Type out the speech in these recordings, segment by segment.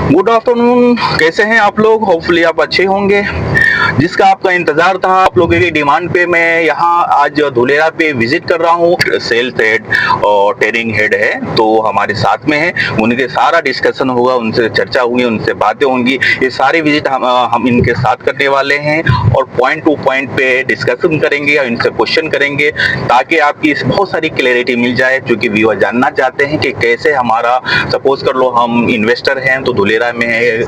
Good afternoon, कैसे हैं आप लोग? होपफुली आप अच्छे होंगे। जिसका आपका इंतजार था, आप लोगों की डिमांड पे मैं यहाँ आज धुलेरा पे विजिट कर रहा हूँ। सेल्स हेड और ट्रेनिंग हेड है तो हमारे साथ में है, उनके सारा डिस्कशन होगा, उनसे चर्चा होगी, उनसे बातें होंगी। ये सारी विजिट हम इनके साथ करने वाले हैं और पॉइंट टू पॉइंट पे डिस्कशन करेंगे और इनसे क्वेश्चन करेंगे ताकि आपकी बहुत सारी क्लैरिटी मिल जाए। क्योंकि व्यूअर जानना चाहते हैं कि कैसे हमारा, सपोज कर लो हम इन्वेस्टर हैं तो धुलेरा में है,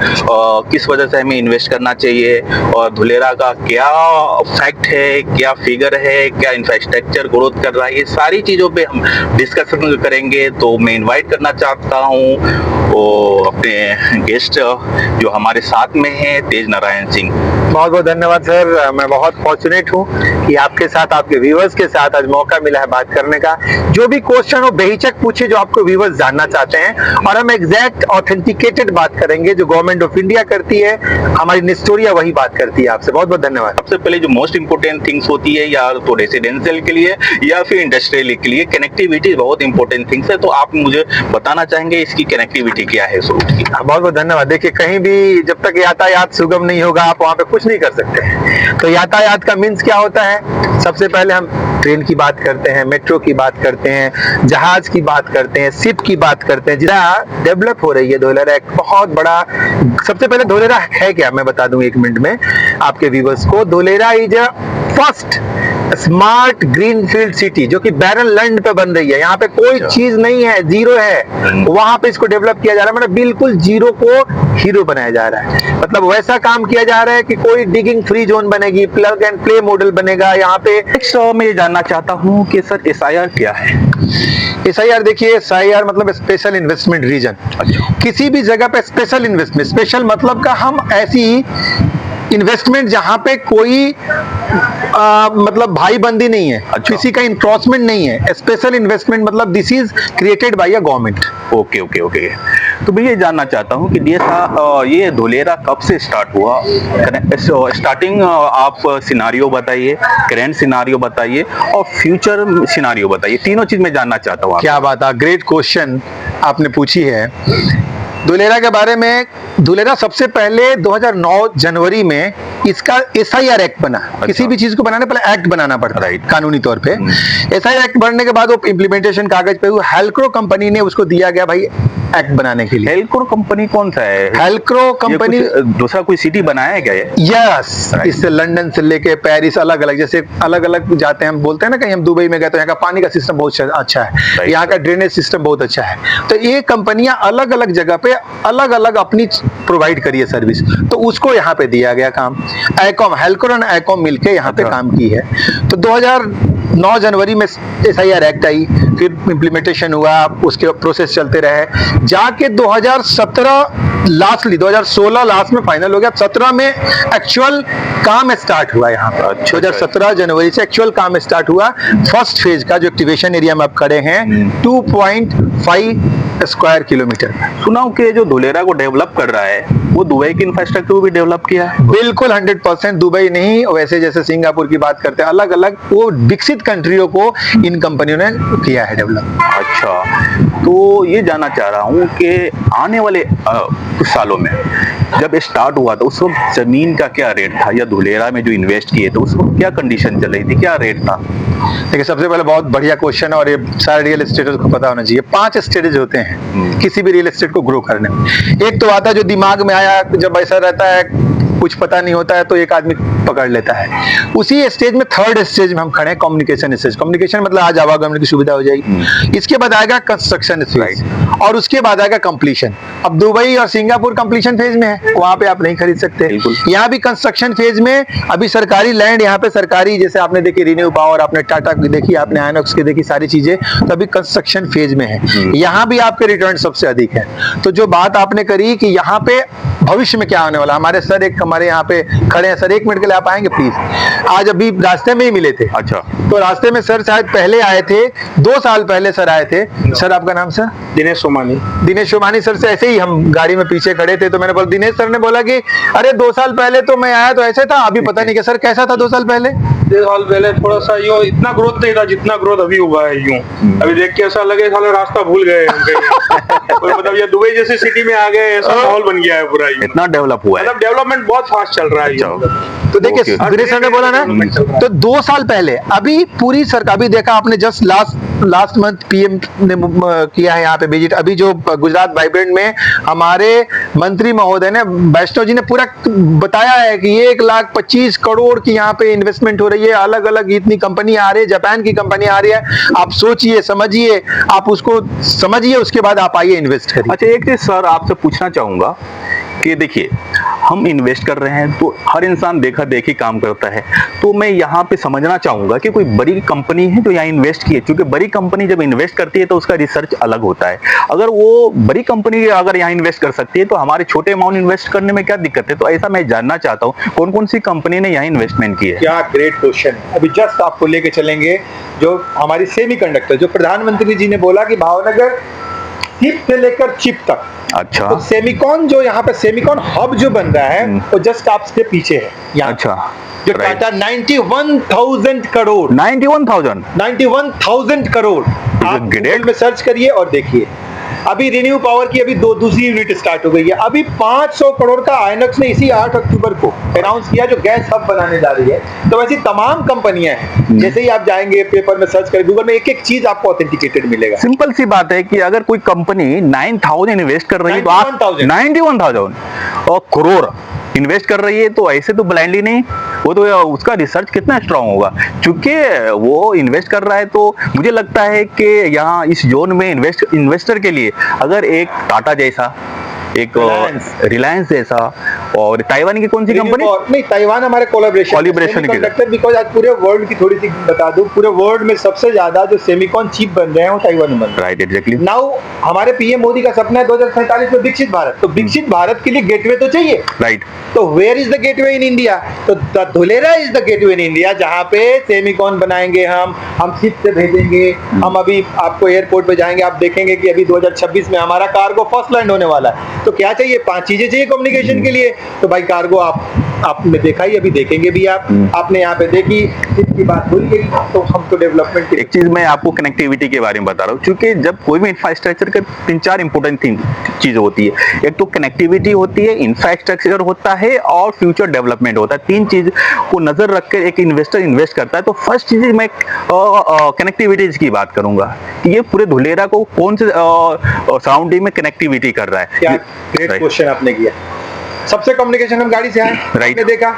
किस वजह से हमें इन्वेस्ट करना चाहिए और धुलेरा का क्या फैक्ट है, क्या फिगर है, क्या इंफ्रास्ट्रक्चर ग्रोथ कर रहा है, ये सारी चीज़ों पे हम डिस्कशन करेंगे। तो मैं इनवाइट करना चाहता हूँ अपने गेस्ट जो हमारे साथ में हैं, तेज नारायण सिंह। बहुत बहुत धन्यवाद सर। मैं बहुत फॉर्चुनेट हूँ कि आपके साथ, आपके व्यूवर्स के साथ आज मौका मिला है बात करने का। जो भी क्वेश्चन हो बेहिचक पूछिए जो आपको व्यूवर्स जानना चाहते हैं, और हम एग्जैक्ट ऑथेंटिकेटेड बात करेंगे जो गवर्नमेंट ऑफ इंडिया करती है, हमारी निस्टोरिया वही बात करती है आपसे। बहुत बहुत धन्यवाद। सबसे पहले जो मोस्ट इंपोर्टेंट थिंग्स होती है या तो रेसिडेंशियल के लिए या फिर इंडस्ट्रियल के लिए, कनेक्टिविटी बहुत इंपॉर्टेंट थिंग्स है। तो आप मुझे बताना चाहेंगे इसकी कनेक्टिविटी क्या है इस रूट की? बहुत बहुत धन्यवाद। देखिए, कहीं भी जब तक यातायात सुगम नहीं होगा आप वहाँ पे कुछ नहीं कर सकते। तो यातायात का मीन्स क्या होता है? सबसे पहले हम ट्रेन की बात करते हैं, मेट्रो की बात करते हैं, जहाज की बात करते हैं, शिप की बात करते हैं। जितना डेवलप हो रही है धुलेरा, एक बहुत बड़ा। सबसे पहले धुलेरा है क्या, मैं बता दूं 1 मिनट में आपके व्यूवर्स को। Dholera is a first smart greenfield city जो कि बैरन लैंड पे बन रही है। यहाँ पे कोई चीज नहीं है, जीरो है, वहां पे इसको डेवलप किया जा रहा है। मतलब बिल्कुल जीरो को हीरो बनाया जा रहा है। मतलब वैसा काम किया जा रहा है कि कोई डिगिंग फ्री जोन बनेगी, प्लग एंड प्ले मॉडल बनेगा यहाँ पे। नेक्स्ट मैं ये जानना चाहता हूँ कि सर SIR क्या है? SIR देखिए, SIR मतलब स्पेशल इन्वेस्टमेंट रीजन। किसी भी जगह पे स्पेशल इन्वेस्टमेंट, स्पेशल मतलब का हम ऐसी इन्वेस्टमेंट जहां पे कोई मतलब भाईबंदी नहीं है, किसी का इंक्रोचमेंट नहीं है। स्पेशल इन्वेस्टमेंट मतलब this is created by a government. Okay okay okay. तो मैं ये जानना चाहता हूँ कि ये धुलेरा कब से स्टार्ट हुआ? स्टार्टिंग आप सिनारियो बताइए, करेंट सिनारियो बताइए और फ्यूचर सिनारियो बताइए। तीनों चीज मैं जानना चाहता हूँ। क्या बात है, ग्रेट क्वेश्चन आपने पूछी है धुलेरा के बारे में। धुलेरा सबसे पहले 2009 जनवरी में इसका SIR एक्ट बना। किसी भी चीज को बनाने पहले एक्ट बनाना पड़ता है कानूनी तौर पे। SIR एक्ट बनने के बाद वो इम्प्लीमेंटेशन कागज पे हुआ। हेल्क्रो कंपनी ने उसको दिया गया भाई एक्ट बनाने के लिए। हेल्क्रो कंपनी कौन सा है? हेल्क्रो कंपनी दूसरा कोई सिटी बनाया है क्या ये? यस, इससे लंदन से लेके पेरिस अलग अलग, जैसे अलग अलग जाते हैं। हम बोलते हैं ना कहीं हम दुबई में गए तो यहाँ का पानी का सिस्टम बहुत अच्छा है, यहाँ का ड्रेनेज सिस्टम बहुत अच्छा है। तो ये कंपनियां अलग अलग जगह पे अलग अलग अपनी प्रोवाइड करी है सर्विस, तो उसको यहाँ पे दिया गया काम। एकॉम, हेल्क्रो और एकॉम मिलके यहाँ पे काम की है। तो 2009 जनवरी में SIR एक्ट आई, फिर इम्प्लीमेंटेशन हुआ, उसके प्रोसेस चलते रहे। जाके 2017 लास्टली 2016 लास्ट में फाइनल हो गया। 17 में एक्चुअल काम स्टार्ट हुआ यहाँ पर। 2017 जनवरी से एक्चुअल काम स्टार्ट हुआ। फर्स्ट फेज का जो एक्टिवेशन एरिया में आप खड़े हैं 2.5 स्क्वायर किलोमीटर। सुना हूं कि जो धुलेरा को डेवलप कर रहा है वो दुबई की इंफ्रास्ट्रक्चर को भी डेवलप किया है। बिल्कुल 100%। दुबई नहीं, वैसे जैसे सिंगापुर की बात करते हैं, अलग अलग वो विकसित कंट्रियों को इन कंपनियों ने किया है डेवलप। अच्छा, तो ये जानना चाह रहा हूँ कि आने वाले कुछ सालों में जब स्टार्ट हुआ तो उस वक्त जमीन का क्या रेट था, या धुलेरा में जो इन्वेस्ट किए तो उस वक्त क्या कंडीशन चल रही थी, क्या रेट था? देखिए, सबसे पहले बहुत बढ़िया क्वेश्चन है और ये सारे रियल एस्टेट को पता होना चाहिए। 5 स्टेजेस होते हैं किसी भी रियल एस्टेट को ग्रो करने में। एक तो आता है जो दिमाग में आया, जब ऐसा रहता है कुछ पता नहीं होता है तो एक आदमी पकड़ लेता है। उसी स्टेज में थर्ड स्टेज में हम खड़े हैं, कम्युनिकेशन स्टेज। कम्युनिकेशन मतलब आज आवागमन की सुविधा हो जाएगी। इसके बाद आएगा कंस्ट्रक्शन फेज और उसके बाद आएगा कंप्लीशन। अब दुबई और सिंगापुर कंप्लीशन फेज में है, वहां पे आप नहीं खरीद सकते। यहाँ भी कंस्ट्रक्शन फेज में अभी सरकारी लैंड, यहाँ पे सरकारी, जैसे आपने देखी रिन्यू पावर, आपने टाटा की देखी, आपने आयनॉक्स की देखी, सारी चीजें तो अभी कंस्ट्रक्शन फेज में है। यहाँ भी आपके रिटर्न सबसे अधिक है। तो जो बात आपने करी कि यहाँ पे भविष्य में क्या होने वाला, हमारे सर एक हमारे यहाँ पे खड़े हैं। सर 1 मिनट के लिए आप आएंगे प्लीज? आज अभी रास्ते में ही मिले थे। अच्छा, तो रास्ते में सर शायद पहले आए थे, 2 साल पहले सर आए थे। सर आपका नाम सर? दिनेश सोमानी। दिनेश सोमानी सर से ऐसे ही हम गाड़ी में पीछे खड़े थे तो मैंने बोला, दिनेश सर ने बोला कि अरे 2 साल पहले तो मैं आया तो ऐसे था, अभी पता नहीं। क्या सर कैसा था 2 साल पहले? साल पहले थोड़ा सा यूं इतना ग्रोथ नहीं था जितना ग्रोथ अभी हुआ है यूं। अभी देख के ऐसा लगे साले रास्ता भूल गए हम कहीं। कोई मतलब ये दुबई जैसी सिटी में आ गए, ऐसा माहौल बन गया है पूरा यूं। इतना डेवलप हुआ है। मतलब डेवलपमेंट बहुत फास्ट चल रहा है यूं। तो देखिए Okay. दिनेश सर ने बोला ना, तो 2 साल पहले अभी पूरी सरकार, अभी देखा आपने जस्ट लास्ट मंथ पीएम ने किया है यहाँ पे विजिट। अभी जो गुजरात वाइब्रेंट में हमारे मंत्री महोदय ने, वैष्णव जी ने पूरा बताया है कि 1,25,00,000 करोड़ की यहाँ पे इन्वेस्टमेंट हो रही है, अलग अलग इतनी कंपनी आ रही है, जापान की कंपनी आ रही है। आप सोचिए, समझिए, आप उसको समझिए, उसके बाद आप आइए इन्वेस्ट करिए। अच्छा, एक चीज सर आपसे पूछना चाहूंगा कि देखिए, हम इन्वेस्ट कर रहे हैं तो हर इंसान देखा देखी काम करता है, तो मैं यहाँ पे समझना चाहूंगा कि कोई बड़ी कंपनी है जो यहाँ इन्वेस्ट की है, क्योंकि बड़ी कंपनी जब इन्वेस्ट करती है तो उसका रिसर्च अलग होता है। अगर वो बड़ी कंपनी अगर यहाँ इन्वेस्ट कर सकती है तो हमारे छोटे अमाउंट इन्वेस्ट करने में क्या दिक्कत है? तो ऐसा मैं जानना चाहता हूँ कौन कौन सी कंपनी ने यहाँ इन्वेस्टमेंट की है। क्या ग्रेट क्वेश्चन है। अभी जस्ट आपको लेके चलेंगे जो हमारी सेमीकंडक्टर, जो प्रधानमंत्री जी ने बोला कि भावनगर चिप से लेकर चिप तक। अच्छा, तो सेमिकॉन, जो यहाँ पे सेमिकॉन हब जो बन रहा है वो जस्ट आपसे पीछे है यहाँ। अच्छा, जो टाटा 91,000 करोड़ 91,000 करोड़ आप great. गूगल में सर्च करिए और देखिए। अभी रिन्यू पावर की अभी दूसरी यूनिट स्टार्ट हो गई है। अभी 500 करोड़ का आइनॉक्स ने इसी 8 अक्टूबर को अनाउंस किया, जो गैस हब बनाने जा रही है। तो ऐसी तमाम कंपनियां हैं, जैसे ही आप जाएंगे पेपर में सर्च करें, गूगल में एक एक चीज आपको ऑथेंटिकेटेड मिलेगा। सिंपल सी बात है कि अगर कोई कंपनी 9,000 इन्वेस्ट कर रही है तो आप 91,000 और करोड़ इन्वेस्ट कर रही है, तो ऐसे तो ब्लाइंडली नहीं, वो तो उसका रिसर्च कितना स्ट्रांग होगा। क्योंकि वो इन्वेस्ट कर रहा है तो मुझे लगता है कि यहाँ इस जोन में इन्वेस्टर के लिए अगर एक टाटा जैसा, एक रिलायंस जैसा, और ताइवान की कौन सी कंपनी? नहीं, ताइवान हमारे कोलैबोरेशन के लिए। बिकॉज आज पूरे वर्ल्ड की थोड़ी सी बता दूं, पूरे वर्ल्ड में सबसे ज्यादा जो सेमिकॉन चिप बन रहे हैं वो ताइवान में बन रहे हैं। Right, exactly. नाउ हमारे पीएम मोदी का सपना है 2047 में विकसित भारत। तो विकसित भारत के लिए गेटवे तो चाहिए। राइट। तो where is the gateway in India? तो Dholera is the gateway in India, जहां पे सेमिकॉन बनाएंगे हम चिप से भेजेंगे। हम अभी आपको एयरपोर्ट पे जाएंगे, आप देखेंगे कि अभी 2026 में हमारा कार्गो फर्स्ट लैंड होने वाला है। तो क्या चाहिए? 5 चीजें चाहिए कम्युनिकेशन के लिए। तो भाई कार्गो आपने देखा ही, अभी देखेंगे भी आपने यहाँ पे देखी, चिप की बात भूल गई। तो हम तो डेवलपमेंट एक चीज मैं आपको कनेक्टिविटी के बारे में बता रहा हूँ, क्योंकि जब कोई भी इंफ्रास्ट्रक्चर के 3-4 इंपॉर्टेंट चीज होती है। एक तो कनेक्टिविटी होती है, इंफ्रास्ट्रक्चर होता है और फ्यूचर डेवलपमेंट होता है। 3 चीज को नजर रख कर एक इन्वेस्टर इन्वेस्ट करता है। तो फर्स्ट चीज मैं कनेक्टिविटी की बात करूंगा कि ये पूरे धुलेरा को कौन से सराउंडिंग में कनेक्टिविटी कर रहा है। क्या ग्रेट क्वेश्चन आपने किया। सबसे कम्युनिकेशन हम गाड़ी से आए, आपने देखा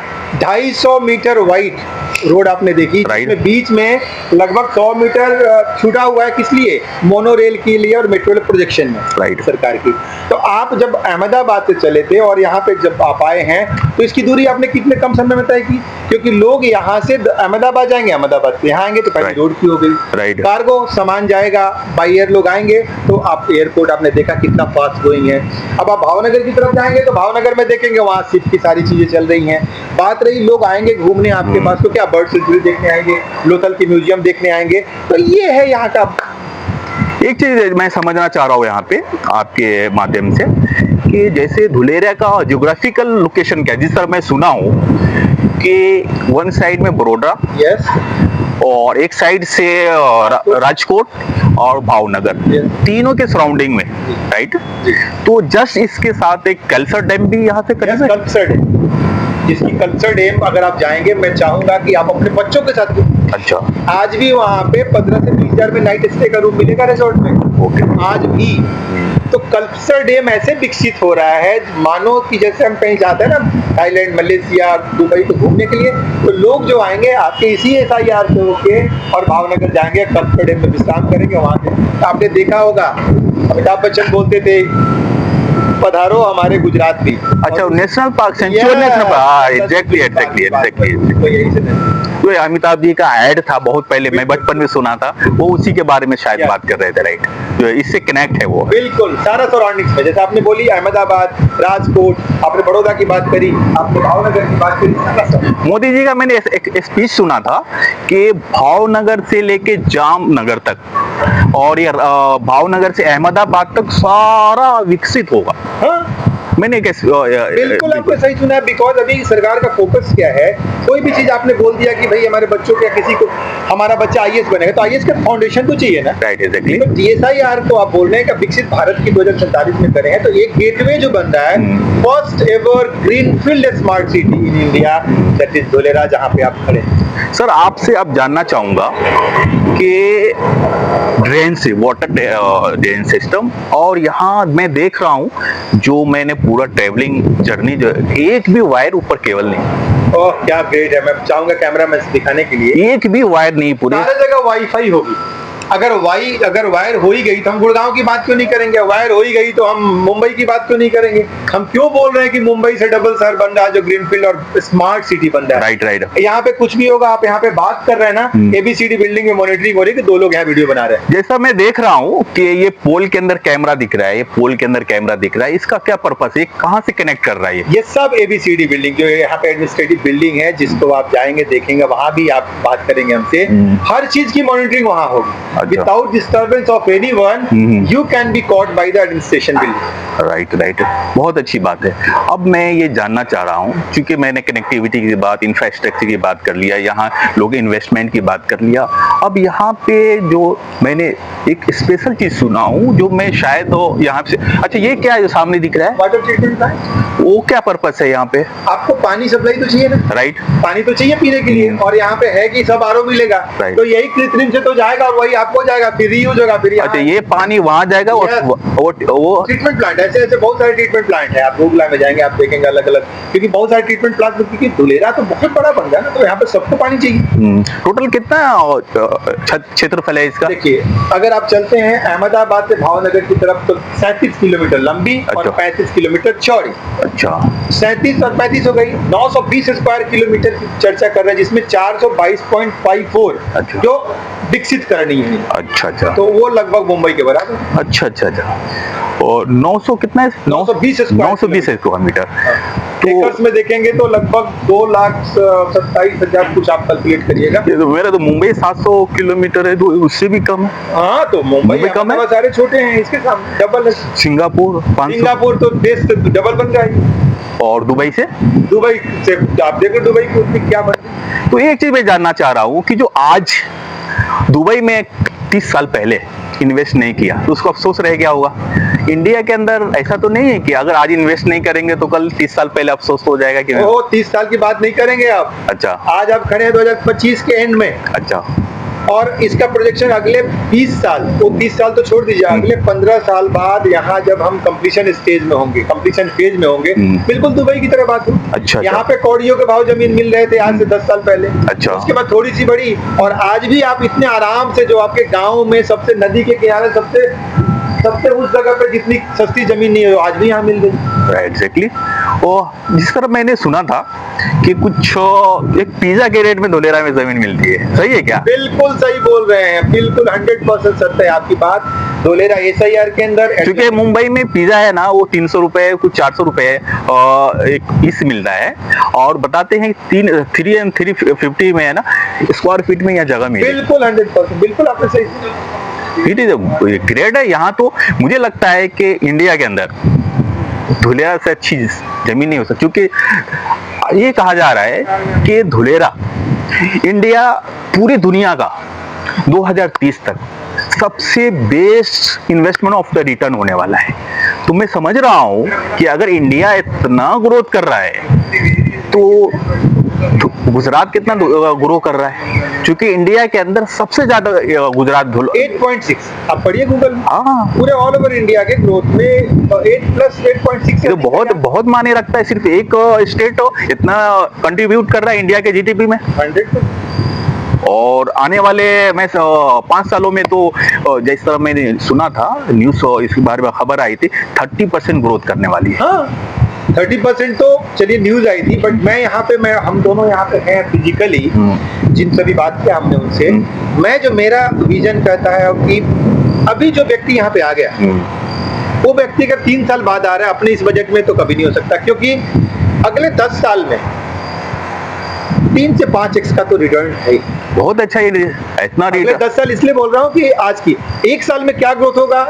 250 मीटर वाइड रोड आपने देखी, जिसमें बीच में लगभग 100 मीटर छूटा हुआ है। किस लिए? मोनोरेल के लिए और मेट्रो प्रोजेक्शन में सरकार की। तो आप जब अहमदाबाद से चले थे और यहाँ पे जब आप आए हैं, तो इसकी दूरी आपने कितने कम समय में तय की? क्योंकि लोग यहाँ से अहमदाबाद जाएंगे, अहमदाबाद से यहाँ आएंगे तो पहले रोड की हो गई। कार्गो सामान जाएगा, बाई एयर लोग आएंगे, तो आप एयरपोर्ट आपने देखा कितना फास्ट गोइंग है। अब आप भावनगर की तरफ जाएंगे तो भावनगर में देखेंगे वहाँ शिप की सारी चीजें चल रही हैं। बात रही लोग आएंगे घूमने आपके पास, तो क्या बर्ड सेंचुरी देखने आएंगे, लोथल की म्यूजियम देखने आएंगे। तो ये है यहाँ का। एक चीज मैं समझना चाह रहा हूँ यहाँ पे आपके माध्यम से, कि जैसे धुलेरा का ज्योग्राफिकल लोकेशन क्या है। जिस तरह मैं सुना हूँ कि वन साइड में बड़ोदरा, यस, और एक साइड से राजकोट और भावनगर, तीनों के सराउंडिंग में, राइट। तो जस्ट इसके साथ एक कल्सर डैम भी यहाँ से करीब है। कल्सर डैम, जिसकी कल्चर डैम अगर आप जाएंगे, मैं चाहूंगा कि आप अपने बच्चों के साथ। अच्छा। आज भी वहाँ पे 15 से 20 हजार में नाइट स्टे का रूम मिलेगा रिजॉर्ट में। ओके। आज भी। तो कल्चर डैम ऐसे विकसित हो रहा है, मानो कि जैसे हम कहीं जाते हैं ना, थाईलैंड, मलेशिया, दुबई, तो घूमने के लिए, तो लोग जो आएंगे आपके इसी SIR से होके और भावनगर जाएंगे, कल्चर डैम में विश्राम करेंगे। वहां से आपने देखा होगा अमिताभ बच्चन बोलते थे, पधारो हमारे गुजरात भी। अच्छा, national park, century national park. Exactly. तो अमिताभ जी का ऐड था बहुत पहले, मैं बचपन में सुना था, वो उसी के बारे में शायद बात कर रहे थे, राइट। तो इससे कनेक्ट है वो। बिल्कुल, सारा सराउंडिंग्स में, जैसे आपने बोली अहमदाबाद, राजकोट, आपने बड़ौदा की बात करी, आपने भावनगर की बात करी। मोदी जी का मैंने एक स्पीच सुना था कि भावनगर से लेके जामनगर तक और ये भावनगर से अहमदाबाद तक सारा विकसित होगा। हाँ? मैंने बिल्कुल आपने सही सुना है, बिकॉज अभी सरकार का फोकस क्या है, कोई भी चीज आपने बोल दिया कि भाई हमारे बच्चों को या किसी को हमारा बच्चा आईएएस बनेगा, तो आईएएस का फाउंडेशन तो चाहिए ना। Right, exactly. तो DSIR को आप बोल रहे हैं कि विकसित भारत की 2047 में करें हैं, तो एक गेटवे जो बन रहा है, first ever greenfield smart city in India, that is Dholera, जहां पे आप खड़े हैं। सर आपसे अब जानना चाहूंगा कि ड्रेन से वाटर ड्रेन सिस्टम, और यहाँ मैं देख रहा हूँ जो मैंने पूरा ट्रेवलिंग जर्नी जो एक भी वायर ऊपर केबल नहीं। ओह क्या ग्रेट है, मैं चाहूंगा कैमरा में दिखाने के लिए। एक भी वायर नहीं, पूरी सारी जगह वाईफाई होगी। अगर वायर हो ही गई तो हम गुड़गांव की बात क्यों नहीं करेंगे, वायर हो ही गई तो हम मुंबई की बात क्यों नहीं करेंगे। हम क्यों बोल रहे हैं कि मुंबई से डबल शहर बन रहा है, जो ग्रीनफील्ड और स्मार्ट सिटी बन रहा है। Right right. यहाँ पे कुछ भी होगा, आप यहाँ पे बात कर रहे हैं ना, ABCD बिल्डिंग में मॉनिटरिंग हो रही है कि 2 लोग यहाँ वीडियो बना रहे हैं। जैसा मैं देख रहा हूँ कि ये पोल के अंदर कैमरा दिख रहा है, ये पोल के अंदर कैमरा दिख रहा है, इसका क्या पर्पस है, कहाँ से कनेक्ट कर रहा है ये सब ABCD बिल्डिंग, जो यहाँ पे एडमिनिस्ट्रेटिव बिल्डिंग है, जिसको आप जाएंगे देखेंगे, वहां भी आप बात करेंगे हमसे, हर चीज की मॉनिटरिंग वहां होगी। Without disturbance of anyone, you can be caught by the administration building. Right right, बहुत अच्छी बात है। अब मैं ये जानना चाह रहा हूँ, क्योंकि मैंने कनेक्टिविटी की बात, इंफ्रास्ट्रक्चर की बात कर लिया, यहाँ लोग इन्वेस्टमेंट की बात कर लिया, अब यहाँ पे जो मैंने एक स्पेशल चीज सुना हूँ, जो मैं शायद यहाँ से, अच्छा ये क्या है जो सामने दिख रहा है, वाटर ट्रीटमेंट प्लांट, वो क्या पर्पस है यहाँ पे? आपको पानी सप्लाई तो चाहिए ना, राइट, पानी तो चाहिए पीने के लिए, और यहाँ पे है कि सब RO मिलेगा, तो यही कृत्रिम से तो जाएगा और वही आपको जाएगा, फिर रीयूज होगा, फिर अच्छा ये पानी वहाँ जाएगा, वो ट्रीटमेंट प्लांट, ऐसे बहुत सारे ट्रीटमेंट प्लांट है, आप गुगला में जाएंगे आप देखेंगे अलग अलग, क्योंकि बहुत सारे ट्रीटमेंट प्लांट, क्योंकि धुलेरा तो बहुत बड़ा बन गया ना, तो यहाँ पे सबको पानी चाहिए। टोटल कितना क्षेत्रफल है इसका? देखिए अगर आप चलते हैं अहमदाबाद से भावनगर की तरफ, तो 37 किलोमीटर लंबी और 35 किलोमीटर चौड़ी। अच्छा, 37 और 35 हो गई, 920 स्क्वायर किलोमीटर की चर्चा कर रहे हैं, जिसमें 422.54 जो विकसित करनी है। अच्छा अच्छा, तो वो लगभग मुंबई के बराबर। अच्छा अच्छा अच्छा, और 900 कितना है? 920 स्क्वायर मीटर। तो एकर्स में देखेंगे तो लगभग 2,27,000 कुछ आप कैलकुलेट करिएगा। मेरा तो मुंबई 700 किलोमीटर है, तो उससे भी कम है। हाँ तो मुंबई कम है, सारे छोटे हैं, इसके सामने डबल है। सिंगापुर 500, सिंगापुर तो देश से डबल बन जाएगी। और दुबई से आप देखो दुबई की उतनी क्या बन रही। तो एक चीज मैं जानना चाह रहा हूँ कि जो आज दुबई में 30 साल पहले इन्वेस्ट नहीं किया तो उसको अफसोस रह गया होगा। इंडिया के अंदर ऐसा तो नहीं है कि अगर आज इन्वेस्ट नहीं करेंगे तो कल 30 साल पहले अफसोस हो जाएगा कि 30 साल की बात नहीं करेंगे आप। अच्छा, आज आप खड़े हैं 2025 के एंड में। अच्छा, और इसका प्रोजेक्शन अगले 20 साल, वो 20 साल तो छोड़ दीजिए, अगले 15 साल बाद यहाँ जब हम कंप्लीशन स्टेज में होंगे, कंप्लीशन फेज में होंगे, बिल्कुल दुबई की तरह बात हो। अच्छा, यहाँ पे कौड़ियों के भाव जमीन मिल रहे थे आज से 10 साल पहले। अच्छा, उसके बाद थोड़ी सी बढ़ी, और आज भी आप इतने आराम से, जो आपके गाँव में सबसे नदी के किनारे सबसे उस जगह पे जितनी सस्ती जमीन नहीं है, आज भी यहाँ मिल गई। एग्जैक्टली। और जिस तरह मैंने सुना था कि कुछ एक पिज्जा के रेट में धुलेरा में जमीन मिलती है, सही है क्या? बिल्कुल सही बोल रहे हैं, बिल्कुल 100% सत्य है आपकी बात। धुलेरा SIR के अंदर, क्योंकि मुंबई में पिज्जा है ना, वो 300 रुपए, कुछ 400 रुपए एक पीस मिलता है, और बताते हैं 350 में है ना स्क्वायर फीट में यहाँ जगह मिली। बिल्कुल 100%, बिल्कुल आपने सही। इट इज ग्रेट है। यहाँ तो मुझे लगता है कि इंडिया के अंदर धुलेरा से अच्छी जमीन नहीं हो सकती, क्योंकि ये कहा जा रहा है कि धुलेरा इंडिया पूरी दुनिया का 2030 तक सबसे best investment of the return होने वाला है। तो मैं समझ रहा हूँ कि अगर इंडिया इतना ग्रोथ कर रहा है तो गुजरात कितना ग्रो कर रहा है, क्योंकि इंडिया के अंदर सबसे ज्यादा गुजरात 8.6 आप पढ़िए गूगल में। हाँ, पूरे ऑल ओवर इंडिया के ग्रोथ में 8+8.6 तो बहुत माने रखता है। सिर्फ एक स्टेट इतना कंट्रीब्यूट कर रहा है इंडिया के GDP में 100%। और आने वाले 5 सालों में तो जिस तरह मैंने सुना था न्यूज, इसके बारे में खबर आई थी, 30% ग्रोथ करने वाली है। हाँ 30% तो चलिए न्यूज आई थी, बट मैं यहाँ पे, हम दोनों यहाँ पे हैं फिजिकली, जिन सभी बात किया हमने उनसे, मैं जो मेरा विजन कहता है कि अभी जो व्यक्ति यहाँ पे आ गया, वो व्यक्ति अगर 3 साल बाद आ रहा है अपने इस बजट में, तो कभी नहीं हो सकता, क्योंकि अगले 10 साल में 3 से 5x का तो रिटर्न है। बहुत अच्छा, ये इतना अगले 10 साल इसलिए बोल रहा हूँ कि आज की 1 साल में क्या ग्रोथ होगा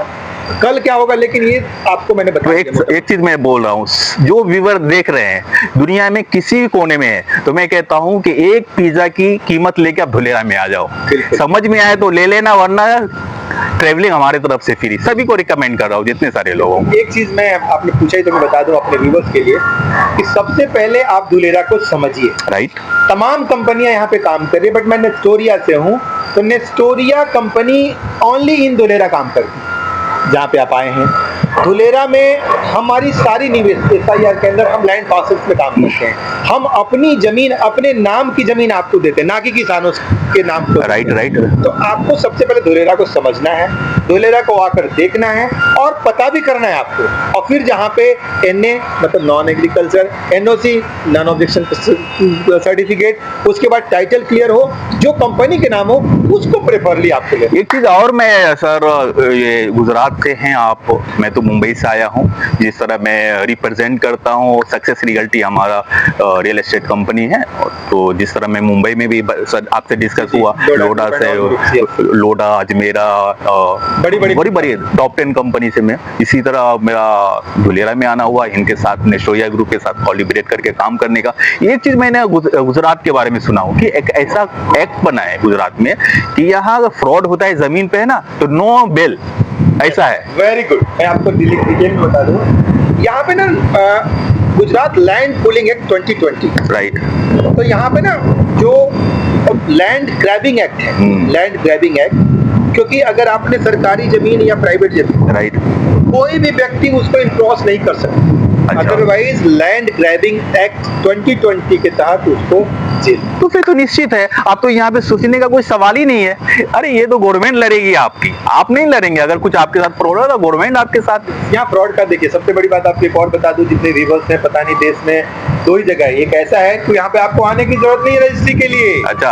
कल क्या होगा, लेकिन ये आपको मैंने तो बताया। एक चीज मैं बोल रहा हूँ, जो व्यूवर देख रहे हैं दुनिया में किसी भी कोने में है, तो मैं कहता हूँ कि एक पिज्जा की कीमत लेके आप धुलेरा में आ जाओ। बिल्कुल। समझ में आए तो ले लेना, वरना ट्रेवलिंग हमारे तरफ से फ्री। सभी को रिकमेंड कर रहा हूँ, जितने सारे लोगों को। एक चीज मैं आपने पूछा ही तो मैं बता दूं अपने व्यूवर्स के लिए कि सबसे पहले आप धुलेरा को समझिए। राइट। तमाम कंपनियां यहाँ पे काम कर रही है, बट मैं नेस्टोरिया से हूँ, तो नेस्टोरिया कंपनी ओनली इन धुलेरा काम करती है जहाँ पे आप आए हैं। धुलेरा में हमारी सारी निवेश SIR के अंदर हम लैंड पार्सल्स में काम करते हैं। हम अपनी जमीन, अपने नाम की जमीन आपको देते हैं, ना कि किसानों के नाम को। Right right. तो आपको सबसे पहले धुलेरा को समझना है, धुलेरा को आकर देखना है और पता भी करना है आपको। और फिर जहाँ पे NA मतलब non agriculture, NOC non objection certificate, उसके बाद टाइटल क्लियर हो, जो कंपनी के नाम हो उसको प्रेफरली आपको ले। एक चीज और, मैं सर ये गुजरात से हैं आप, मैं तो मुंबई से आया हूँ। जिस तरह मैं रिप्रेजेंट करता हूँ सक्सेस रियल्टी, हमारा रियल एस्टेट कंपनी है। तो जिस तरह मैं मुंबई में भी सर आपसे डिस्कस हुआ, लोडा से, लोडा, अजमेरा, बड़ी बड़ी टॉप 10 कंपनी से मैं, इसी तरह मेरा धुलेरा में आना हुआ, इनके साथ नेस्टोरिया ग्रुप के साथ कोलैबोरेट करके काम करने का। एक चीज मैंने गुजरात के बारे में सुना हूँ कि एक ऐसा एक्ट बना है गुजरात में कि यहाँ अगर फ्रॉड होता है जमीन पे है ना, तो नो बेल, ऐसा है। Very good. मैं आपको डिटेल में बता दूं, यहाँ पे ना Gujarat land pooling act 2020, right. तो यहाँ पे ना जो लैंड ग्रैबिंग एक्ट है, लैंड ग्रैबिंग एक्ट, क्योंकि अगर आपने सरकारी जमीन या प्राइवेट जमीन, राइट, कोई भी व्यक्ति उसको इनक्रॉस नहीं कर सकता। अच्छा। अदरवाइज लैंड ग्रैबिंग एक्ट 2020 के तहत उसको जेल। तो फिर तो निश्चित है, आप तो यहाँ पे सोचने का कोई सवाल ही नहीं है। अरे ये तो गवर्नमेंट लड़ेगी आपकी, आप नहीं लड़ेंगे। अगर कुछ आपके साथ फ्रॉड हो तो गवर्नमेंट आपके साथ। यहाँ फ्रॉड का देखिए, सबसे बड़ी बात आपको एक और बता दूं, जितने व्यूवर्स हैं पता नहीं देश में दो ही जगह है। एक ऐसा है कि यहाँ पे आपको आने की जरूरत नहीं है रजिस्ट्री के लिए। अच्छा।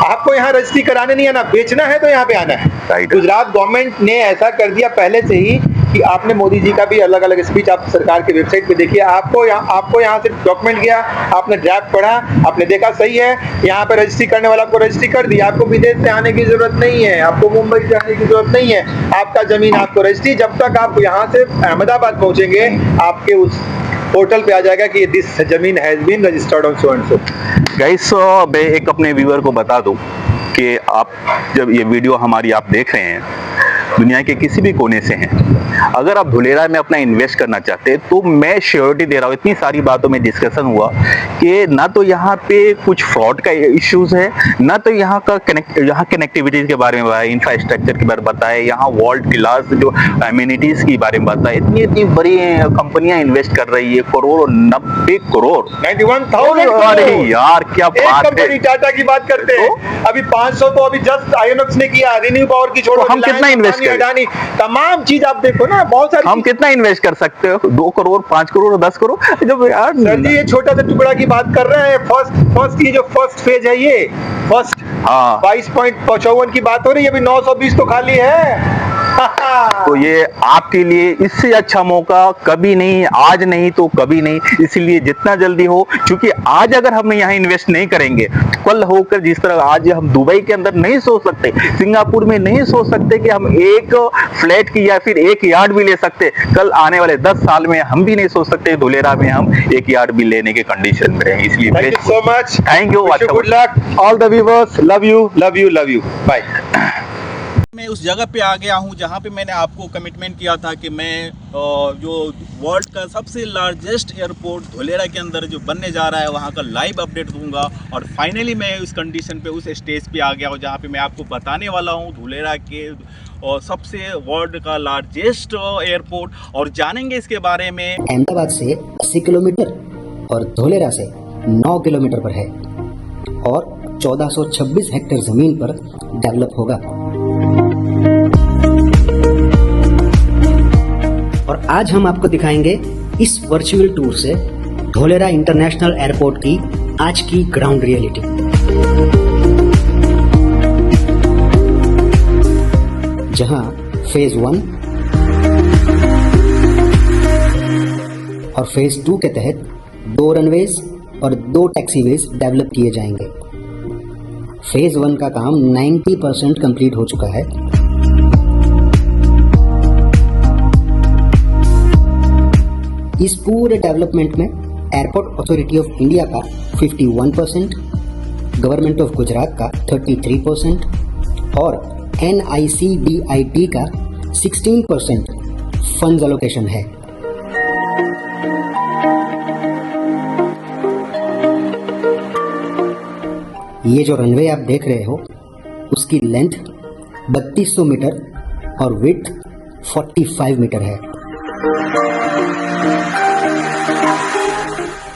आपको यहाँ रजिस्ट्री कराने नहीं आना, बेचना है तो यहाँ पे आना है। राइट। गुजरात गवर्नमेंट ने ऐसा कर दिया पहले से ही कि आपने मोदी जी का भी अलग अलग स्पीच आप सरकार के वेबसाइट पे देखिए, आपको यहाँ से डॉक्यूमेंट गया, आपने ड्राफ्ट पढ़ा, आपने देखा सही है, यहाँ पे रजिस्ट्री करने वाला आपको रजिस्ट्री कर दिया। आपको विदेश से आने की जरूरत नहीं है, आपको मुंबई से आने की जरूरत नहीं है। आपका जमीन आपको रजिस्ट्री, जब तक आप यहाँ से अहमदाबाद पहुंचेंगे आपके उस पोर्टल पे आ जाएगा कि दिस जमीन has been registered on so and so. Guys, मैं एक अपने व्यूअर को बता दूं कि आप जब ये वीडियो हमारी आप देख रहे हैं, दुनिया के किसी भी कोने से हैं, अगर आप धुलेरा में अपना इन्वेस्ट करना चाहते हैं तो मैं श्योरिटी दे रहा हूँ। इतनी सारी बातों में डिस्कशन हुआ कि ना तो यहाँ पे कुछ फ्रॉड का इश्यूज है, ना तो यहाँ कनेक्टिविटी के बारे में बताया, इंफ्रास्ट्रक्चर के बारे में बताया, यहाँ वर्ल्ड क्लास जो एमिनिटीज के बारे में बताया। इतनी बड़ी कंपनियां इन्वेस्ट कर रही है, करोड़, 90 करोड़, 91,000। अरे यार क्या बात है। टाटा की बात करते हैं, अभी 500 तो अभी जस्ट आईएनएक्स ने किया, रिन्यू पावर की छोड़ो, तो हम कितना इन्वेस्ट करें? अडानी, तमाम चीज आप देखो ना, बहुत सारी हम कितना इन्वेस्ट कर सकते हो? 2 करोड़, 5 करोड़, 10 करोड़? जब यार सर जी ये छोटा सा टुकड़ा की बात कर रहे हैं। फर्स्ट ये जो फर्स्ट फेज है, ये फर्स्ट, हाँ, 22.55 की बात हो रही है, अभी 920 तो खाली है। तो ये आपके लिए इससे अच्छा मौका कभी नहीं, आज नहीं तो कभी नहीं। इसलिए जितना जल्दी हो, क्योंकि आज अगर हम यहाँ इन्वेस्ट नहीं करेंगे, कल होकर जिस तरह आज हम दुबई के अंदर नहीं सोच सकते, सिंगापुर में नहीं सोच सकते कि हम एक फ्लैट की या फिर एक यार्ड भी ले सकते, कल आने वाले 10 साल में हम भी नहीं सोच सकते धुलेरा में हम एक यार्ड भी लेने के कंडीशन में रहें। इसलिए thank you so much, thank you, good luck all the viewers, love you love you love you, bye. मैं उस जगह पे आ गया हूँ जहाँ पे मैंने आपको कमिटमेंट किया था कि मैं जो वर्ल्ड का सबसे लार्जेस्ट एयरपोर्ट धुलेरा के अंदर जो बनने जा रहा है वहाँ का लाइव अपडेट दूंगा। और फाइनली मैं उस कंडीशन पे, उस स्टेज पे आ गया हूँ जहाँ पे मैं आपको बताने वाला हूँ धुलेरा के और सबसे वर्ल्ड का लार्जेस्ट एयरपोर्ट, और जानेंगे इसके बारे में। अहमदाबाद से 80 किलोमीटर और धुलेरा से 9 किलोमीटर पर है और 1426 हेक्टेयर जमीन पर डेवलप होगा। और आज हम आपको दिखाएंगे इस वर्चुअल टूर से धुलेरा इंटरनेशनल एयरपोर्ट की आज की ग्राउंड रियलिटी। जहां फेज 1 और फेज 2 के तहत 2 रनवेज और 2 टैक्सीवेज डेवलप किए जाएंगे। फेज 1 का काम 90% कंप्लीट हो चुका है इस पूरे डेवलपमेंट में एयरपोर्ट अथॉरिटी ऑफ इंडिया का 51%, गवर्नमेंट ऑफ गुजरात का 33% और NICDIT का 16% फंड्स एलोकेशन है। ये जो रनवे आप देख रहे हो उसकी लेंथ 3200 मीटर और विड्थ 45 मीटर है।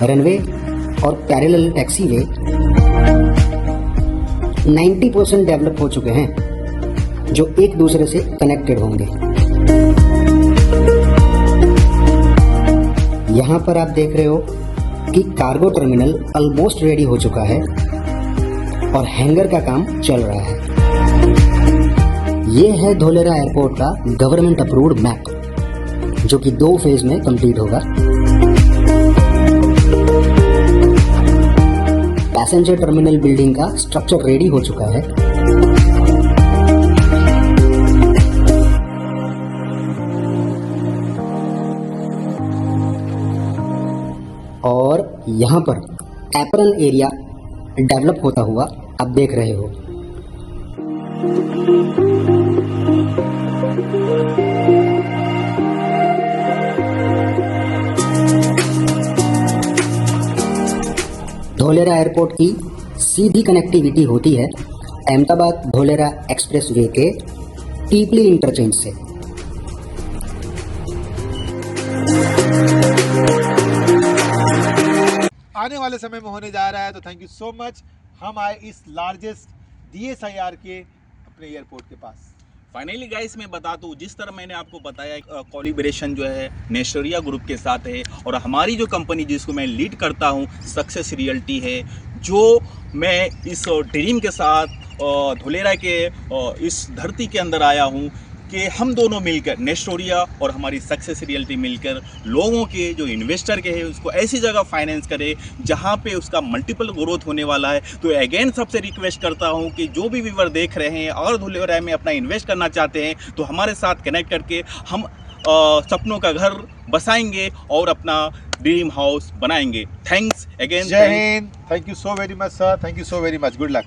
रनवे और पैरेलल टैक्सीवे 90% डेवलप हो चुके हैं जो एक दूसरे से कनेक्टेड होंगे। यहाँ पर आप देख रहे हो कि कार्गो टर्मिनल ऑलमोस्ट रेडी हो चुका है और हैंगर का काम चल रहा है। ये है धोलेरा एयरपोर्ट का गवर्नमेंट अप्रूव्ड मैप जो कि 2 फेज में कंप्लीट होगा। पैसेंजर टर्मिनल बिल्डिंग का स्ट्रक्चर रेडी हो चुका है। और यहाँ पर एप्रन एरिया डेवलप होता हुआ आप देख रहे हो। धोलेरा एयरपोर्ट की सीधी कनेक्टिविटी होती है अहमदाबाद धोलेरा एक्सप्रेस वे के टीपली इंटरचेंज से। आने वाले समय में होने जा रहा है। तो थैंक यू सो मच। हम आए इस लार्जेस्ट DSIR के अपने एयरपोर्ट के पास। फाइनली गाइस मैं बता दूं, जिस तरह मैंने आपको बताया कोलिब्रेशन जो है नेस्टोरिया ग्रुप के साथ है और हमारी जो कंपनी जिसको मैं लीड करता हूं सक्सेस रियल्टी है, जो मैं इस ड्रीम के साथ धोलेरा के इस धरती के अंदर आया हूं कि हम दोनों मिलकर नेस्टोरिया और हमारी सक्सेस रियल्टी मिलकर लोगों के जो इन्वेस्टर के हैं उसको ऐसी जगह फाइनेंस करे जहां पे उसका मल्टीपल ग्रोथ होने वाला है। तो अगेन सबसे रिक्वेस्ट करता हूं कि जो भी व्यूअर देख रहे हैं और धोलेरा में अपना इन्वेस्ट करना चाहते हैं तो हमारे साथ कनेक्ट करके हम सपनों का घर बसाएंगे और अपना ड्रीम हाउस बनाएंगे। Thanks again. जय हिंद। Thank you so very much sir. Thank you so very much. Good luck.